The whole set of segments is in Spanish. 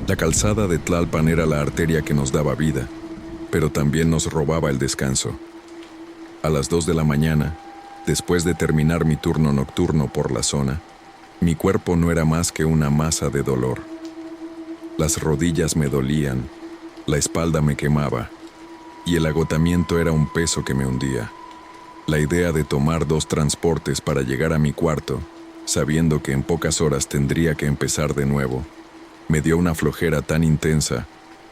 La calzada de Tlalpan era la arteria que nos daba vida, pero también nos robaba el descanso. A las 2 de la mañana, después de terminar mi turno nocturno por la zona, mi cuerpo no era más que una masa de dolor. Las rodillas me dolían, la espalda me quemaba, y el agotamiento era un peso que me hundía. La idea de tomar 2 transportes para llegar a mi cuarto, sabiendo que en pocas horas tendría que empezar de nuevo, me dio una flojera tan intensa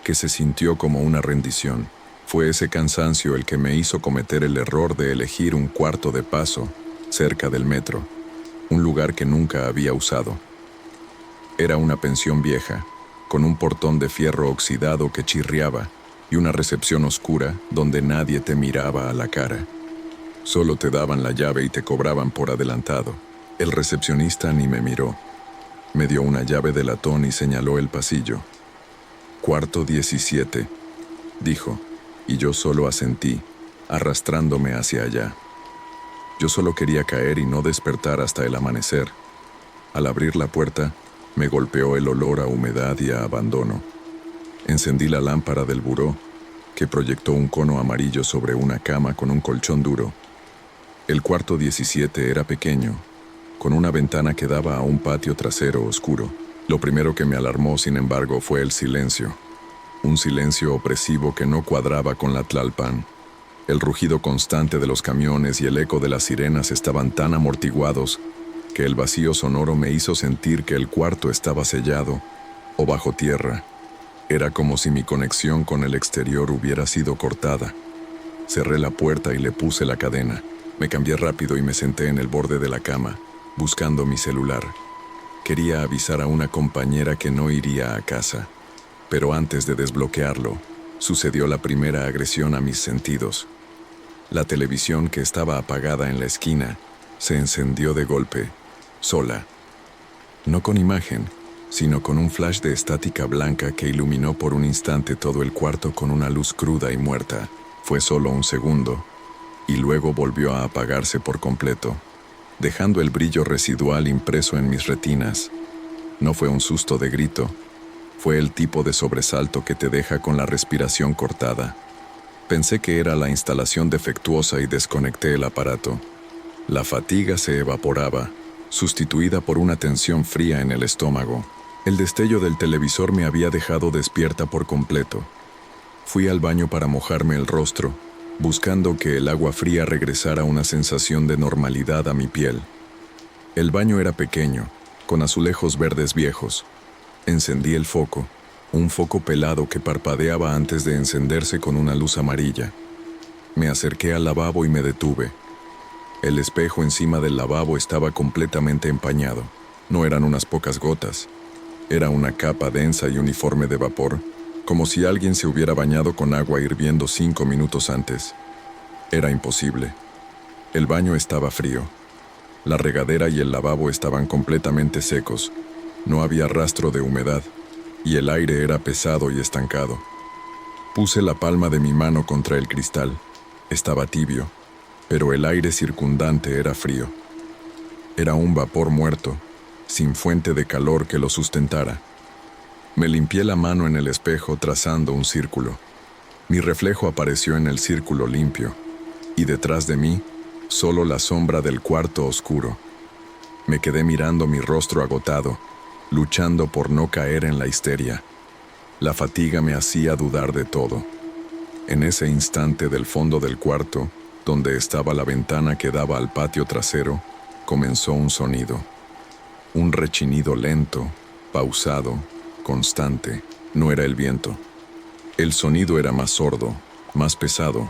que se sintió como una rendición. Fue ese cansancio el que me hizo cometer el error de elegir un cuarto de paso cerca del metro, un lugar que nunca había usado. Era una pensión vieja, con un portón de fierro oxidado que chirriaba y una recepción oscura donde nadie te miraba a la cara. Solo te daban la llave y te cobraban por adelantado. El recepcionista ni me miró. Me dio una llave de latón y señaló el pasillo. Cuarto 17, dijo, y yo solo asentí, arrastrándome hacia allá. Yo solo quería caer y no despertar hasta el amanecer. Al abrir la puerta, me golpeó el olor a humedad y a abandono. Encendí la lámpara del buró, que proyectó un cono amarillo sobre una cama con un colchón duro. El cuarto 17 era pequeño, con una ventana que daba a un patio trasero oscuro. Lo primero que me alarmó, sin embargo, fue el silencio. Un silencio opresivo que no cuadraba con la Tlalpan. El rugido constante de los camiones y el eco de las sirenas estaban tan amortiguados que el vacío sonoro me hizo sentir que el cuarto estaba sellado o bajo tierra. Era como si mi conexión con el exterior hubiera sido cortada. Cerré la puerta y le puse la cadena. Me cambié rápido y me senté en el borde de la cama, buscando mi celular. Quería avisar a una compañera que no iría a casa, pero antes de desbloquearlo, sucedió la primera agresión a mis sentidos. La televisión, que estaba apagada en la esquina, se encendió de golpe, sola. No con imagen, sino con un flash de estática blanca que iluminó por un instante todo el cuarto con una luz cruda y muerta. Fue solo un segundo, y luego volvió a apagarse por completo, dejando el brillo residual impreso en mis retinas. No fue un susto de grito, fue el tipo de sobresalto que te deja con la respiración cortada. Pensé que era la instalación defectuosa y desconecté el aparato. La fatiga se evaporaba, sustituida por una tensión fría en el estómago. El destello del televisor me había dejado despierta por completo. Fui al baño para mojarme el rostro, buscando que el agua fría regresara una sensación de normalidad a mi piel. El baño era pequeño, con azulejos verdes viejos. Encendí el foco, un foco pelado que parpadeaba antes de encenderse con una luz amarilla. Me acerqué al lavabo y me detuve. El espejo encima del lavabo estaba completamente empañado. No eran unas pocas gotas. Era una capa densa y uniforme de vapor, como si alguien se hubiera bañado con agua hirviendo 5 minutos antes. Era imposible. El baño estaba frío. La regadera y el lavabo estaban completamente secos. No había rastro de humedad, y el aire era pesado y estancado. Puse la palma de mi mano contra el cristal. Estaba tibio, pero el aire circundante era frío. Era un vapor muerto, sin fuente de calor que lo sustentara. Me limpié la mano en el espejo trazando un círculo. Mi reflejo apareció en el círculo limpio, y detrás de mí, solo la sombra del cuarto oscuro. Me quedé mirando mi rostro agotado, luchando por no caer en la histeria. La fatiga me hacía dudar de todo. En ese instante, del fondo del cuarto, donde estaba la ventana que daba al patio trasero, comenzó un sonido. Un rechinido lento, pausado, constante. No era el viento. El sonido era más sordo, más pesado,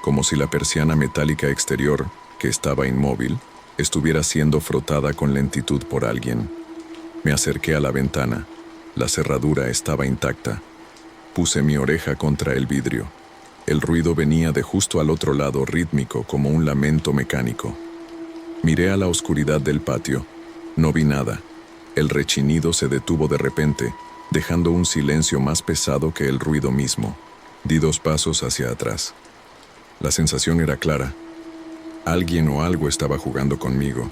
como si la persiana metálica exterior, que estaba inmóvil, estuviera siendo frotada con lentitud por alguien. Me acerqué a la ventana. La cerradura estaba intacta. Puse mi oreja contra el vidrio. El ruido venía de justo al otro lado, rítmico como un lamento mecánico. Miré a la oscuridad del patio. No vi nada. El rechinido se detuvo de repente, dejando un silencio más pesado que el ruido mismo. Di 2 pasos hacia atrás. La sensación era clara. Alguien o algo estaba jugando conmigo,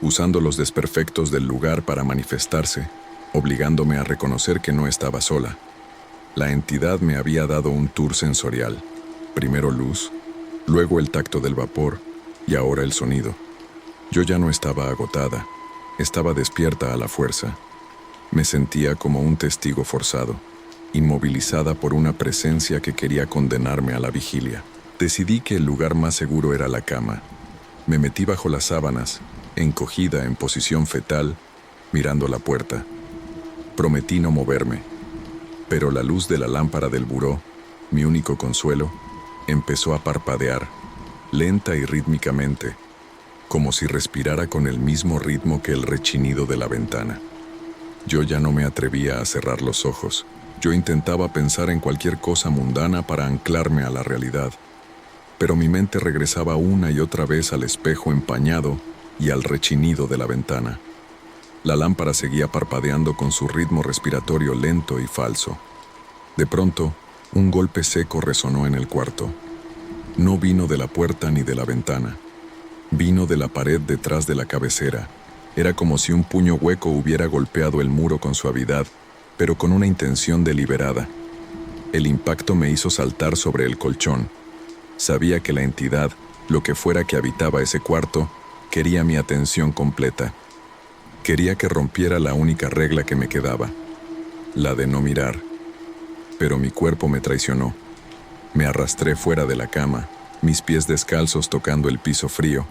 usando los desperfectos del lugar para manifestarse, obligándome a reconocer que no estaba sola. La entidad me había dado un tour sensorial. Primero luz, luego el tacto del vapor y ahora el sonido. Yo ya no estaba agotada, estaba despierta a la fuerza. Me sentía como un testigo forzado, inmovilizada por una presencia que quería condenarme a la vigilia. Decidí que el lugar más seguro era la cama. Me metí bajo las sábanas, encogida en posición fetal, mirando la puerta. Prometí no moverme, pero la luz de la lámpara del buró, mi único consuelo, empezó a parpadear, lenta y rítmicamente, como si respirara con el mismo ritmo que el rechinido de la ventana. Yo ya no me atrevía a cerrar los ojos. Yo intentaba pensar en cualquier cosa mundana para anclarme a la realidad, pero mi mente regresaba una y otra vez al espejo empañado y al rechinido de la ventana. La lámpara seguía parpadeando con su ritmo respiratorio lento y falso. De pronto, un golpe seco resonó en el cuarto. No vino de la puerta ni de la ventana. Vino de la pared detrás de la cabecera. Era como si un puño hueco hubiera golpeado el muro con suavidad, pero con una intención deliberada. El impacto me hizo saltar sobre el colchón. Sabía que la entidad, lo que fuera que habitaba ese cuarto, quería mi atención completa. Quería que rompiera la única regla que me quedaba, la de no mirar. Pero mi cuerpo me traicionó. Me arrastré fuera de la cama, mis pies descalzos tocando el piso frío.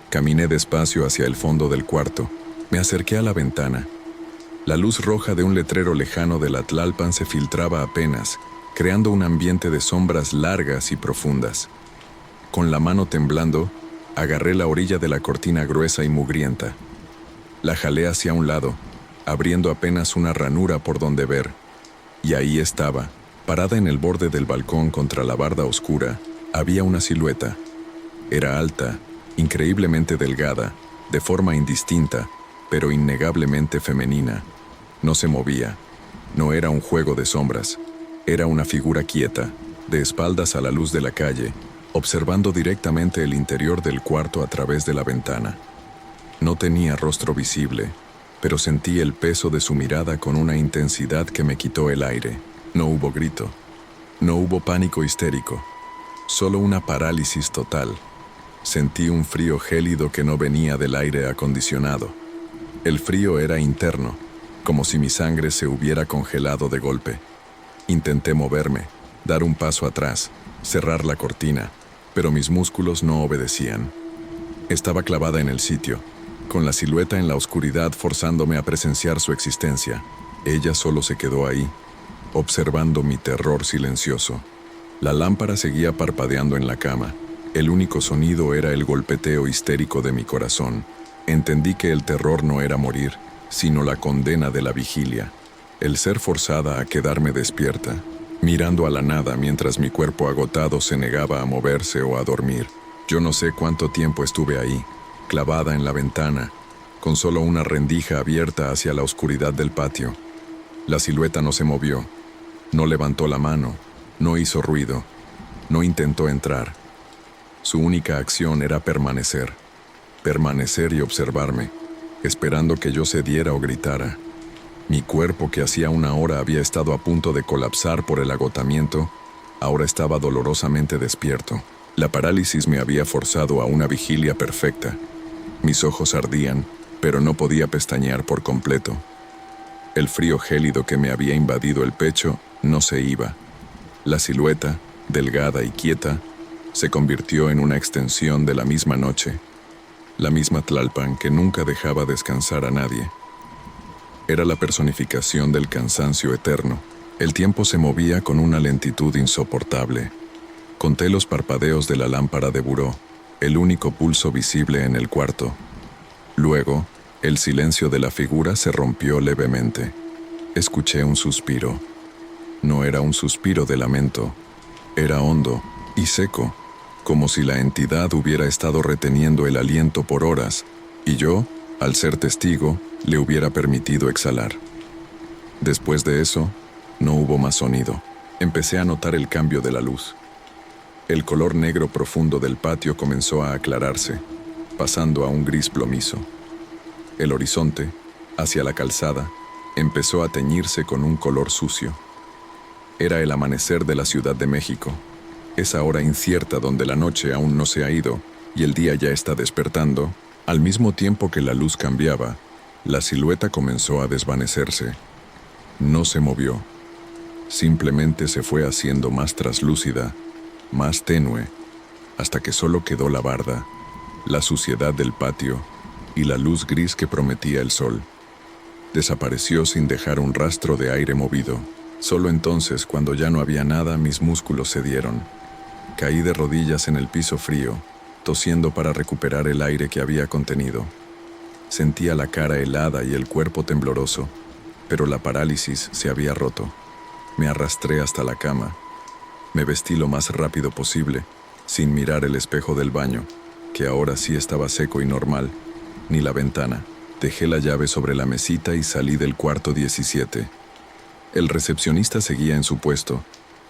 Caminé despacio hacia el fondo del cuarto. Me acerqué a la ventana. La luz roja de un letrero lejano de la Tlalpan se filtraba apenas, creando un ambiente de sombras largas y profundas. Con la mano temblando, agarré la orilla de la cortina gruesa y mugrienta. La jalé hacia un lado, abriendo apenas una ranura por donde ver. Y ahí estaba, parada en el borde del balcón contra la barda oscura, había una silueta. Era alta, increíblemente delgada, de forma indistinta, pero innegablemente femenina. No se movía. No era un juego de sombras. Era una figura quieta, de espaldas a la luz de la calle, observando directamente el interior del cuarto a través de la ventana. No tenía rostro visible, pero sentí el peso de su mirada con una intensidad que me quitó el aire. No hubo grito. No hubo pánico histérico. Solo una parálisis total. Sentí un frío gélido que no venía del aire acondicionado. El frío era interno, como si mi sangre se hubiera congelado de golpe. Intenté moverme, dar un paso atrás, cerrar la cortina, pero mis músculos no obedecían. Estaba clavada en el sitio, con la silueta en la oscuridad forzándome a presenciar su existencia. Ella solo se quedó ahí, observando mi terror silencioso. La lámpara seguía parpadeando en la cama. El único sonido era el golpeteo histérico de mi corazón. Entendí que el terror no era morir, sino la condena de la vigilia. El ser forzada a quedarme despierta, mirando a la nada mientras mi cuerpo agotado se negaba a moverse o a dormir. Yo no sé cuánto tiempo estuve ahí, clavada en la ventana, con solo una rendija abierta hacia la oscuridad del patio. La silueta no se movió, no levantó la mano, no hizo ruido, no intentó entrar. Su única acción era permanecer y observarme, esperando que yo cediera o gritara. Mi cuerpo, que hacía una hora había estado a punto de colapsar por el agotamiento, ahora estaba dolorosamente despierto. La parálisis me había forzado a una vigilia perfecta. Mis ojos ardían, pero no podía pestañear por completo. El frío gélido que me había invadido el pecho no se iba. La silueta, delgada y quieta, se convirtió en una extensión de la misma noche, la misma Tlalpan que nunca dejaba descansar a nadie. Era la personificación del cansancio eterno. El tiempo se movía con una lentitud insoportable. Conté los parpadeos de la lámpara de buró, el único pulso visible en el cuarto. Luego, el silencio de la figura se rompió levemente. Escuché un suspiro. No era un suspiro de lamento. Era hondo y seco, como si la entidad hubiera estado reteniendo el aliento por horas, y yo, al ser testigo, le hubiera permitido exhalar. Después de eso, no hubo más sonido. Empecé a notar el cambio de la luz. El color negro profundo del patio comenzó a aclararse, pasando a un gris plomizo. El horizonte, hacia la calzada, Empezó a teñirse con un color sucio. Era el amanecer de la Ciudad de México, esa hora incierta donde la noche aún no se ha ido y el día ya está despertando. Al mismo tiempo que la luz cambiaba, la silueta comenzó a desvanecerse. No se movió. Simplemente se fue haciendo más traslúcida, más tenue, hasta que solo quedó la barda, la suciedad del patio y la luz gris que prometía el sol. Desapareció sin dejar un rastro de aire movido. Solo entonces, cuando ya no había nada, mis músculos cedieron. Caí de rodillas en el piso frío, tosiendo para recuperar el aire que había contenido. Sentía la cara helada y el cuerpo tembloroso, pero la parálisis se había roto. Me arrastré hasta la cama. Me vestí lo más rápido posible, sin mirar el espejo del baño, que ahora sí estaba seco y normal, ni la ventana. Dejé la llave sobre la mesita y salí del cuarto 17. El recepcionista seguía en su puesto,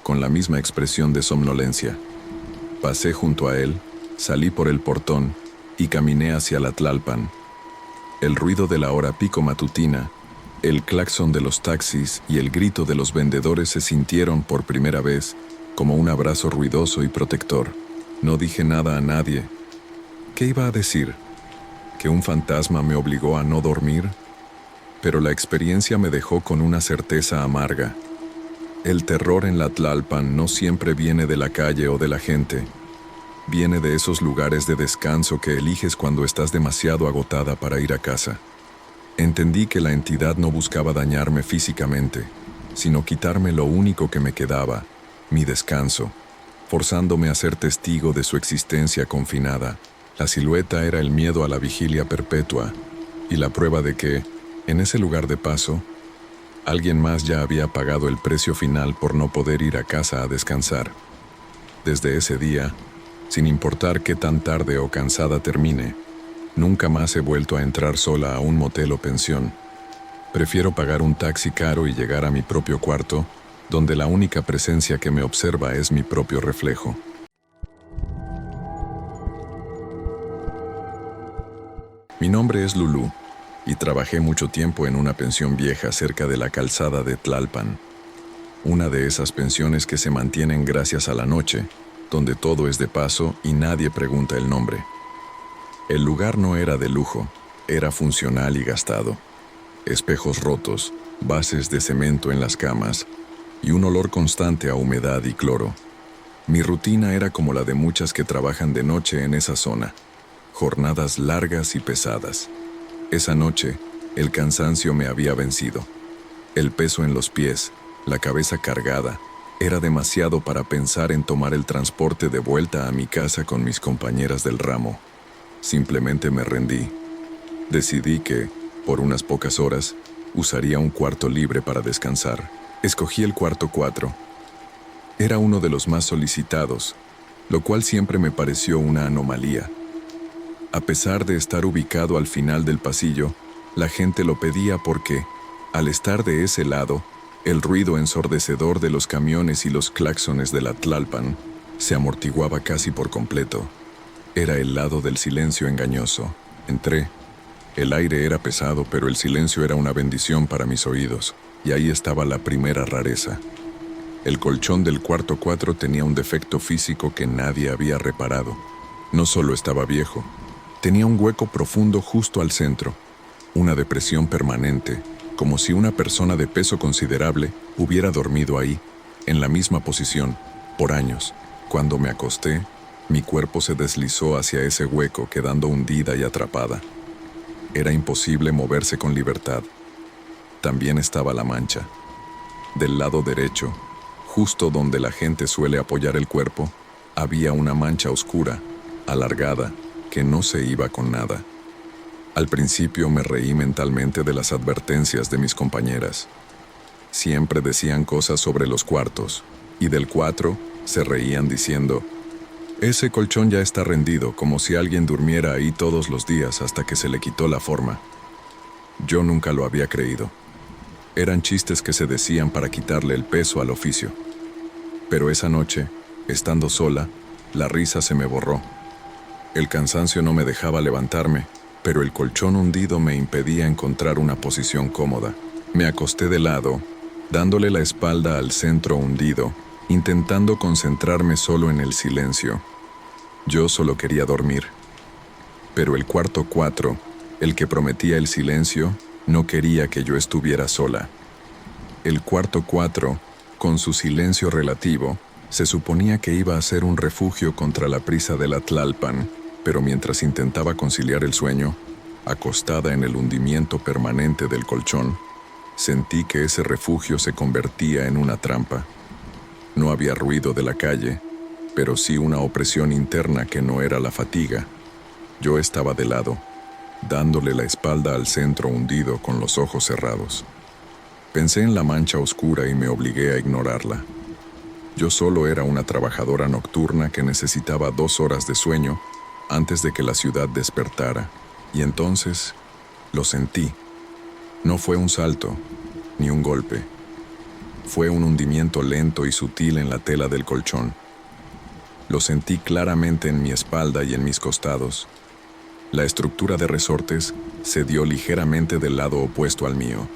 con la misma expresión de somnolencia. Pasé junto a él, salí por el portón y caminé hacia la Tlalpan. El ruido de la hora pico matutina, el claxon de los taxis y el grito de los vendedores se sintieron por primera vez como un abrazo ruidoso y protector. No dije nada a nadie. ¿Qué iba a decir? ¿Que un fantasma me obligó a no dormir? Pero la experiencia me dejó con una certeza amarga. El terror en la Tlalpan no siempre viene de la calle o de la gente. Viene de esos lugares de descanso que eliges cuando estás demasiado agotada para ir a casa. Entendí que la entidad no buscaba dañarme físicamente, sino quitarme lo único que me quedaba, mi descanso, forzándome a ser testigo de su existencia confinada. La silueta era el miedo a la vigilia perpetua y la prueba de que, en ese lugar de paso, alguien más ya había pagado el precio final por no poder ir a casa a descansar. Desde ese día, sin importar qué tan tarde o cansada termine, nunca más he vuelto a entrar sola a un motel o pensión. Prefiero pagar un taxi caro y llegar a mi propio cuarto, donde la única presencia que me observa es mi propio reflejo. Mi nombre es Lulú, y trabajé mucho tiempo en una pensión vieja cerca de la calzada de Tlalpan. Una de esas pensiones que se mantienen gracias a la noche, donde todo es de paso y nadie pregunta el nombre. El lugar no era de lujo, era funcional y gastado. Espejos rotos, bases de cemento en las camas y un olor constante a humedad y cloro. Mi rutina era como la de muchas que trabajan de noche en esa zona. Jornadas largas y pesadas. Esa noche, el cansancio me había vencido. El peso en los pies, la cabeza cargada, era demasiado para pensar en tomar el transporte de vuelta a mi casa con mis compañeras del ramo. Simplemente me rendí. Decidí que, por unas pocas horas, usaría un cuarto libre para descansar. Escogí el cuarto 4. Era uno de los más solicitados, lo cual siempre me pareció una anomalía. A pesar de estar ubicado al final del pasillo, la gente lo pedía porque, al estar de ese lado, el ruido ensordecedor de los camiones y los claxones de la Tlalpan se amortiguaba casi por completo. Era el lado del silencio engañoso. Entré. El aire era pesado, pero el silencio era una bendición para mis oídos, y ahí estaba la primera rareza. El colchón del cuarto 4 tenía un defecto físico que nadie había reparado. No solo estaba viejo, tenía un hueco profundo justo al centro, una depresión permanente, como si una persona de peso considerable hubiera dormido ahí, en la misma posición, por años. Cuando me acosté, mi cuerpo se deslizó hacia ese hueco, quedando hundida y atrapada. Era imposible moverse con libertad. También estaba la mancha. Del lado derecho, justo donde la gente suele apoyar el cuerpo, había una mancha oscura, alargada, que no se iba con nada. Al principio me reí mentalmente de las advertencias de mis compañeras. Siempre decían cosas sobre los cuartos, y del 4 se reían diciendo: ese colchón ya está rendido, como si alguien durmiera ahí todos los días hasta que se le quitó la forma. Yo nunca lo había creído. Eran chistes que se decían para quitarle el peso al oficio. Pero esa noche, estando sola, la risa se me borró. El cansancio no me dejaba levantarme, pero el colchón hundido me impedía encontrar una posición cómoda. Me acosté de lado, dándole la espalda al centro hundido, intentando concentrarme solo en el silencio. Yo solo quería dormir. Pero el cuarto 4, el que prometía el silencio, no quería que yo estuviera sola. El cuarto 4, con su silencio relativo, se suponía que iba a ser un refugio contra la prisa de la Tlalpan, pero mientras intentaba conciliar el sueño, acostada en el hundimiento permanente del colchón, sentí que ese refugio se convertía en una trampa. No había ruido de la calle, pero sí una opresión interna que no era la fatiga. Yo estaba de lado, dándole la espalda al centro hundido con los ojos cerrados. Pensé en la mancha oscura y me obligué a ignorarla. Yo solo era una trabajadora nocturna que necesitaba 2 horas de sueño antes de que la ciudad despertara, y entonces lo sentí. No fue un salto, ni un golpe. Fue un hundimiento lento y sutil en la tela del colchón. Lo sentí claramente en mi espalda y en mis costados. La estructura de resortes se dio ligeramente del lado opuesto al mío.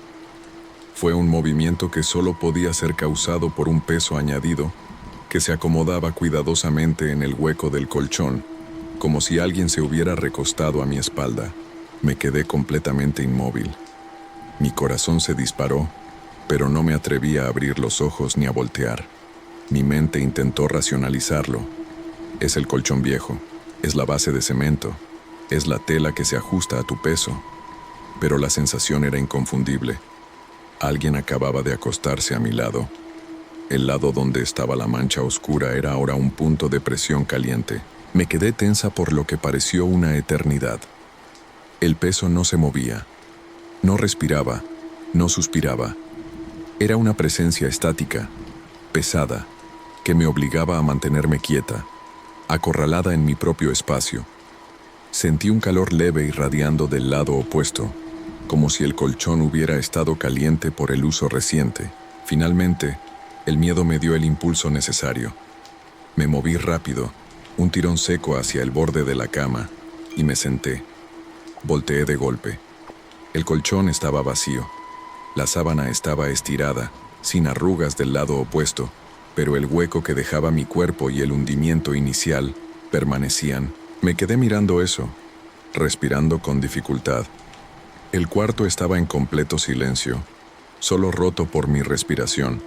Fue un movimiento que solo podía ser causado por un peso añadido que se acomodaba cuidadosamente en el hueco del colchón, como si alguien se hubiera recostado a mi espalda. Me quedé completamente inmóvil. Mi corazón se disparó, pero no me atreví a abrir los ojos ni a voltear. Mi mente intentó racionalizarlo. Es el colchón viejo, es la base de cemento, es la tela que se ajusta a tu peso. Pero la sensación era inconfundible. Alguien acababa de acostarse a mi lado. El lado donde estaba la mancha oscura era ahora un punto de presión caliente. Me quedé tensa por lo que pareció una eternidad. El peso no se movía, no respiraba, no suspiraba. Era una presencia estática, pesada, que me obligaba a mantenerme quieta, acorralada en mi propio espacio. Sentí un calor leve irradiando del lado opuesto, como si el colchón hubiera estado caliente por el uso reciente. Finalmente, el miedo me dio el impulso necesario. Me moví rápido, un tirón seco hacia el borde de la cama, y me senté. Volteé de golpe. El colchón estaba vacío. La sábana estaba estirada, sin arrugas del lado opuesto, pero el hueco que dejaba mi cuerpo y el hundimiento inicial permanecían. Me quedé mirando eso, respirando con dificultad. El cuarto estaba en completo silencio, solo roto por mi respiración.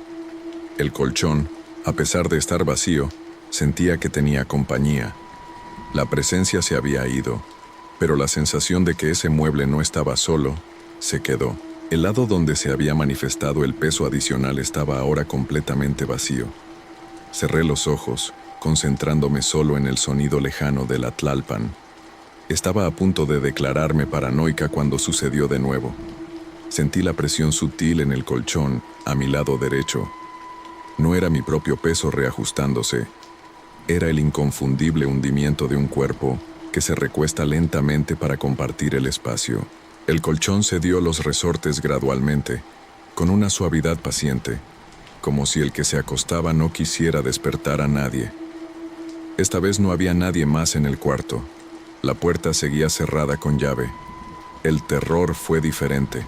El colchón, a pesar de estar vacío, sentía que tenía compañía. La presencia se había ido, pero la sensación de que ese mueble no estaba solo se quedó. El lado donde se había manifestado el peso adicional estaba ahora completamente vacío. Cerré los ojos, concentrándome solo en el sonido lejano de la Tlalpan. Estaba a punto de declararme paranoica cuando sucedió de nuevo. Sentí la presión sutil en el colchón, a mi lado derecho. No era mi propio peso reajustándose. Era el inconfundible hundimiento de un cuerpo que se recuesta lentamente para compartir el espacio. El colchón cedió los resortes gradualmente, con una suavidad paciente, como si el que se acostaba no quisiera despertar a nadie. Esta vez no había nadie más en el cuarto. La puerta seguía cerrada con llave. El terror fue diferente.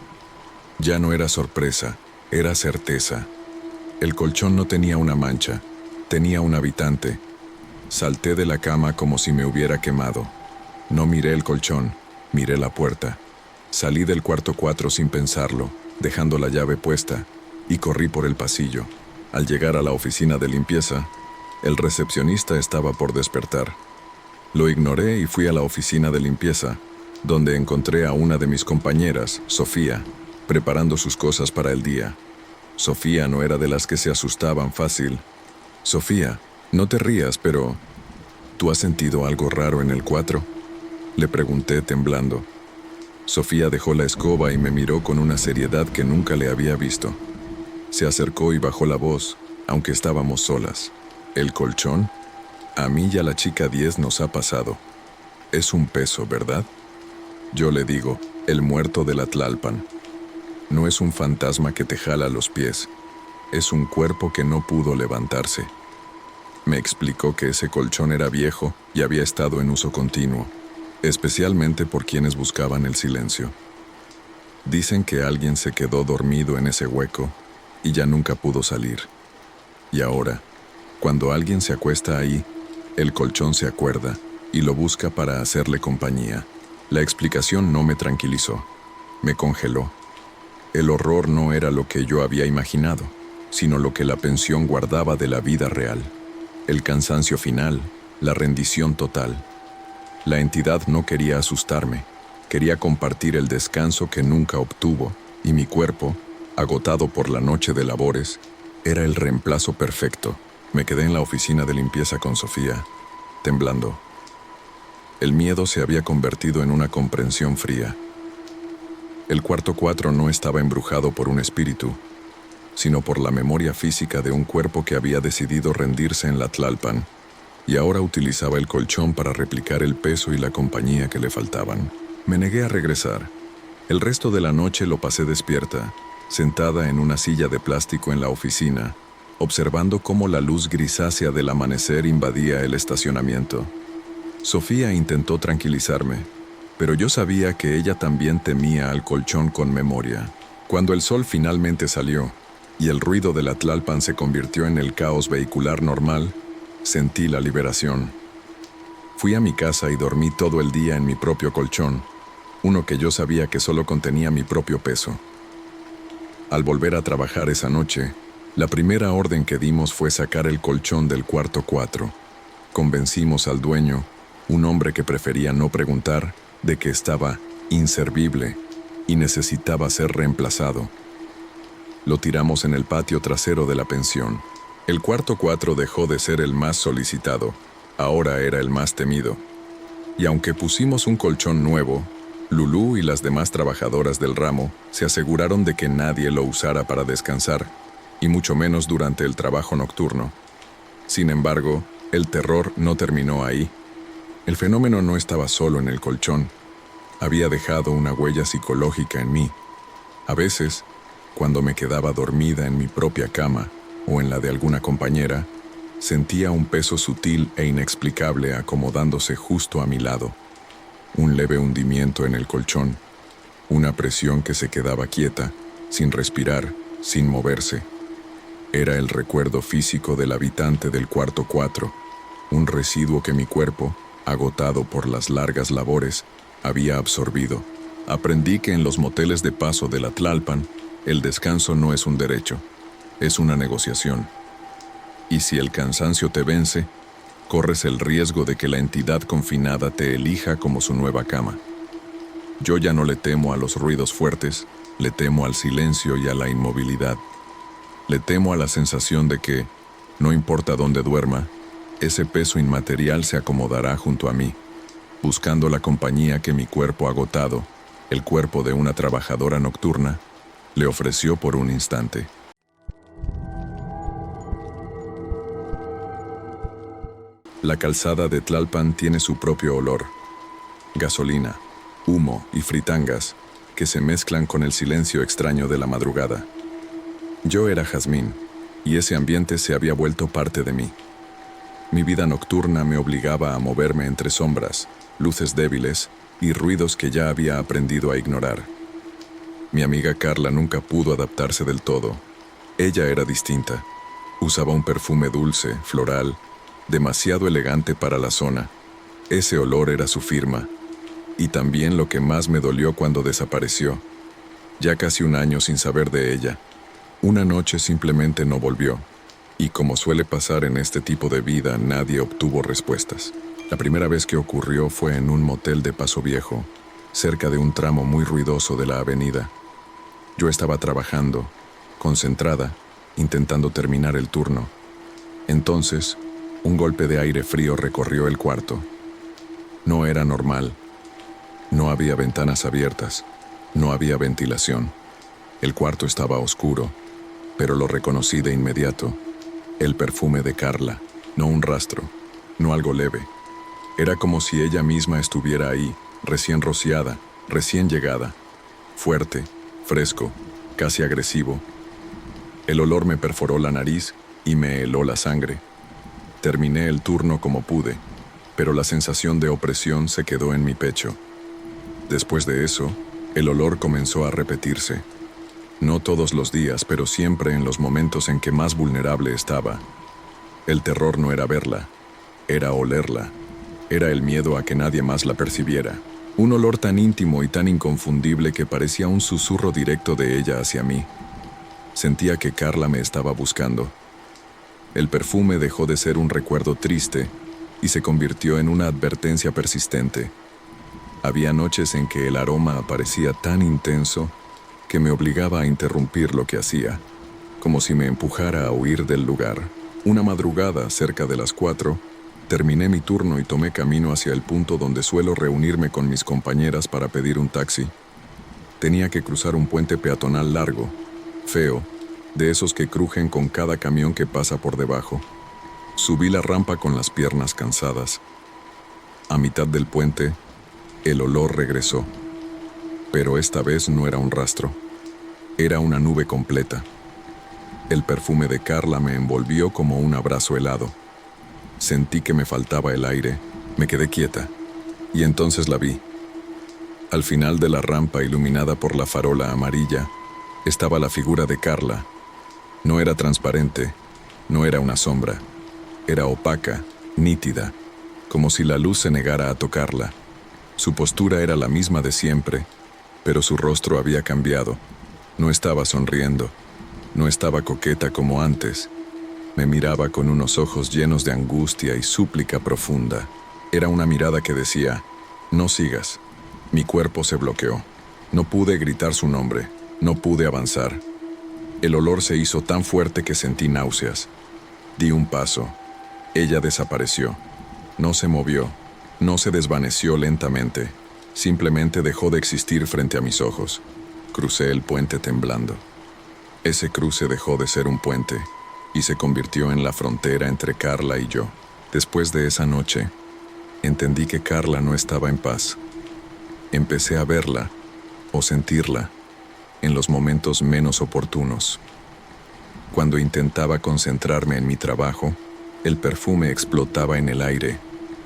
Ya no era sorpresa, era certeza. El colchón no tenía una mancha, tenía un habitante. Salté de la cama como si me hubiera quemado. No miré el colchón, miré la puerta. Salí del cuarto 4 sin pensarlo, dejando la llave puesta, y corrí por el pasillo. Al llegar a la oficina de limpieza, el recepcionista estaba por despertar. Lo ignoré y fui a la oficina de limpieza, donde encontré a una de mis compañeras, Sofía, preparando sus cosas para el día. Sofía no era de las que se asustaban fácil. Sofía, no te rías, pero ¿tú has sentido algo raro en el 4? Le pregunté temblando. Sofía dejó la escoba y me miró con una seriedad que nunca le había visto. Se acercó y bajó la voz, aunque estábamos solas. ¿El colchón? A mí y a la chica 10 nos ha pasado. Es un peso, ¿verdad? Yo le digo, el muerto de la Tlalpan. No es un fantasma que te jala los pies. Es un cuerpo que no pudo levantarse. Me explicó que ese colchón era viejo y había estado en uso continuo, especialmente por quienes buscaban el silencio. Dicen que alguien se quedó dormido en ese hueco y ya nunca pudo salir. Y ahora, cuando alguien se acuesta ahí, el colchón se acuerda y lo busca para hacerle compañía. La explicación no me tranquilizó, me congeló. El horror no era lo que yo había imaginado, sino lo que la pensión guardaba de la vida real. El cansancio final, la rendición total. La entidad no quería asustarme, quería compartir el descanso que nunca obtuvo, y mi cuerpo, agotado por la noche de labores, era el reemplazo perfecto. Me quedé en la oficina de limpieza con Sofía, temblando. El miedo se había convertido en una comprensión fría. El cuarto 4 no estaba embrujado por un espíritu, sino por la memoria física de un cuerpo que había decidido rendirse en la Tlalpan, y ahora utilizaba el colchón para replicar el peso y la compañía que le faltaban. Me negué a regresar. El resto de la noche lo pasé despierta, sentada en una silla de plástico en la oficina, observando cómo la luz grisácea del amanecer invadía el estacionamiento. Sofía intentó tranquilizarme, pero yo sabía que ella también temía al colchón con memoria. Cuando el sol finalmente salió y el ruido de la Tlalpan se convirtió en el caos vehicular normal, sentí la liberación. Fui a mi casa y dormí todo el día en mi propio colchón, uno que yo sabía que solo contenía mi propio peso. Al volver a trabajar esa noche, la primera orden que dimos fue sacar el colchón del cuarto 4. Convencimos al dueño, un hombre que prefería no preguntar, de que estaba inservible y necesitaba ser reemplazado. Lo tiramos en el patio trasero de la pensión. El cuarto 4 dejó de ser el más solicitado, ahora era el más temido. Y aunque pusimos un colchón nuevo, Lulú y las demás trabajadoras del ramo se aseguraron de que nadie lo usara para descansar, y mucho menos durante el trabajo nocturno. Sin embargo, el terror no terminó ahí. El fenómeno no estaba solo en el colchón. Había dejado una huella psicológica en mí. A veces, cuando me quedaba dormida en mi propia cama o en la de alguna compañera, sentía un peso sutil e inexplicable acomodándose justo a mi lado. Un leve hundimiento en el colchón, una presión que se quedaba quieta, sin respirar, sin moverse. Era el recuerdo físico del habitante del cuarto 4, un residuo que mi cuerpo, agotado por las largas labores, había absorbido. Aprendí que en los moteles de paso de la Tlalpan, el descanso no es un derecho, es una negociación. Y si el cansancio te vence, corres el riesgo de que la entidad confinada te elija como su nueva cama. Yo ya no le temo a los ruidos fuertes, le temo al silencio y a la inmovilidad. Le temo a la sensación de que, no importa dónde duerma, ese peso inmaterial se acomodará junto a mí, buscando la compañía que mi cuerpo agotado, el cuerpo de una trabajadora nocturna, le ofreció por un instante. La calzada de Tlalpan tiene su propio olor. Gasolina, humo y fritangas que se mezclan con el silencio extraño de la madrugada. Yo era Jazmín, y ese ambiente se había vuelto parte de mí. Mi vida nocturna me obligaba a moverme entre sombras, luces débiles y ruidos que ya había aprendido a ignorar. Mi amiga Carla nunca pudo adaptarse del todo. Ella era distinta. Usaba un perfume dulce, floral, demasiado elegante para la zona. Ese olor era su firma. Y también lo que más me dolió cuando desapareció. Ya casi un año sin saber de ella. Una noche simplemente no volvió. Y como suele pasar en este tipo de vida, nadie obtuvo respuestas. La primera vez que ocurrió fue en un motel de Paso Viejo, cerca de un tramo muy ruidoso de la avenida. Yo estaba trabajando, concentrada, intentando terminar el turno. Entonces, un golpe de aire frío recorrió el cuarto. No era normal. No había ventanas abiertas, no había ventilación. El cuarto estaba oscuro, pero lo reconocí de inmediato. El perfume de Carla, no un rastro, no algo leve. Era como si ella misma estuviera ahí, recién rociada, recién llegada. Fuerte, fresco, casi agresivo. El olor me perforó la nariz y me heló la sangre. Terminé el turno como pude, pero la sensación de opresión se quedó en mi pecho. Después de eso, El olor comenzó a repetirse. No todos los días, pero siempre en los momentos en que más vulnerable estaba. El terror no era verla, era olerla. Era el miedo a que nadie más la percibiera. Un olor tan íntimo y tan inconfundible que parecía un susurro directo de ella hacia mí. Sentía que Carla me estaba buscando. El perfume dejó de ser un recuerdo triste y se convirtió en una advertencia persistente. Había noches en que el aroma aparecía tan intenso que me obligaba a interrumpir lo que hacía, como si me empujara a huir del lugar. Una madrugada, cerca de las 4, terminé mi turno y tomé camino hacia el punto donde suelo reunirme con mis compañeras para pedir un taxi. Tenía que cruzar un puente peatonal largo, feo, de esos que crujen con cada camión que pasa por debajo. Subí la rampa con las piernas cansadas. A mitad del puente, el olor regresó. Pero esta vez no era un rastro. Era una nube completa. El perfume de Carla me envolvió como un abrazo helado. Sentí que me faltaba el aire, me quedé quieta, y entonces la vi. Al final de la rampa iluminada por la farola amarilla, estaba la figura de Carla. No era transparente, no era una sombra. Era opaca, nítida, como si la luz se negara a tocarla. Su postura era la misma de siempre, pero su rostro había cambiado. No estaba sonriendo, no estaba coqueta como antes. Me miraba con unos ojos llenos de angustia y súplica profunda. Era una mirada que decía, no sigas. Mi cuerpo se bloqueó. No pude gritar su nombre, no pude avanzar. El olor se hizo tan fuerte que sentí náuseas. Di un paso. Ella desapareció. No se movió, no se desvaneció lentamente. Simplemente dejó de existir frente a mis ojos. Crucé el puente temblando. Ese cruce dejó de ser un puente y se convirtió en la frontera entre Carla y yo. Después de esa noche, entendí que Carla no estaba en paz. Empecé a verla, o sentirla, en los momentos menos oportunos. Cuando intentaba concentrarme en mi trabajo, el perfume explotaba en el aire,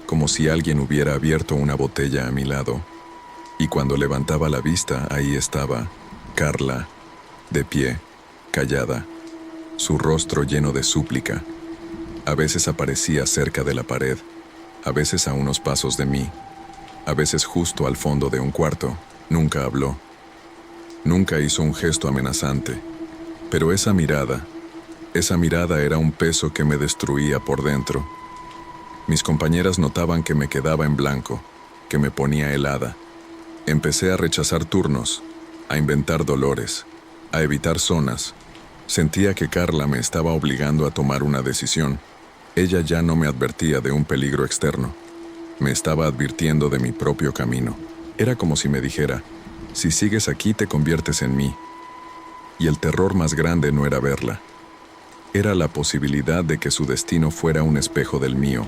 como si alguien hubiera abierto una botella a mi lado. Y cuando levantaba la vista, ahí estaba, Carla, de pie, callada, su rostro lleno de súplica. A veces aparecía cerca de la pared, a veces a unos pasos de mí, a veces justo al fondo de un cuarto. Nunca habló. Nunca hizo un gesto amenazante. Pero esa mirada era un peso que me destruía por dentro. Mis compañeras notaban que me quedaba en blanco, que me ponía helada. Empecé a rechazar turnos, a inventar dolores, a evitar zonas. Sentía que Carla me estaba obligando a tomar una decisión. Ella ya no me advertía de un peligro externo. Me estaba advirtiendo de mi propio camino. Era como si me dijera, si sigues aquí te conviertes en mí. Y el terror más grande no era verla. Era la posibilidad de que su destino fuera un espejo del mío.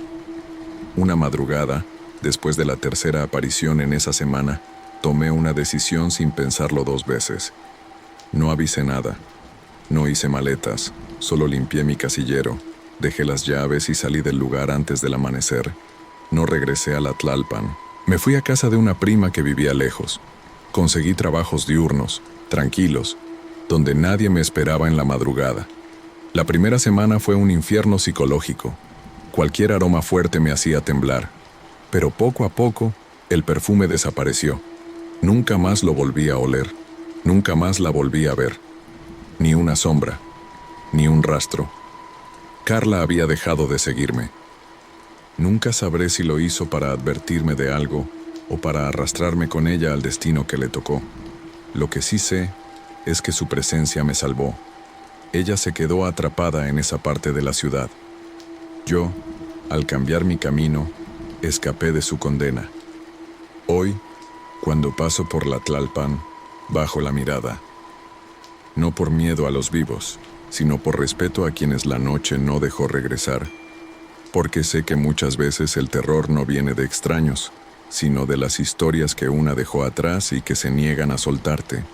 Una madrugada, después de la tercera aparición en esa semana, tomé una decisión sin pensarlo 2 veces. No avisé nada. No hice maletas, solo limpié mi casillero, dejé las llaves y salí del lugar antes del amanecer. No regresé a la Tlalpan. Me fui a casa de una prima que vivía lejos. Conseguí trabajos diurnos, tranquilos, donde nadie me esperaba en la madrugada. La primera semana fue un infierno psicológico. Cualquier aroma fuerte me hacía temblar. Pero poco a poco, el perfume desapareció. Nunca más lo volví a oler. Nunca más la volví a ver. Ni una sombra, ni un rastro. Carla había dejado de seguirme. Nunca sabré si lo hizo para advertirme de algo o para arrastrarme con ella al destino que le tocó. Lo que sí sé es que su presencia me salvó. Ella se quedó atrapada en esa parte de la ciudad. Yo, al cambiar mi camino, escapé de su condena. Hoy, cuando paso por la Tlalpan, bajo la mirada. No por miedo a los vivos, sino por respeto a quienes la noche no dejó regresar. Porque sé que muchas veces el terror no viene de extraños, sino de las historias que una dejó atrás y que se niegan a soltarte.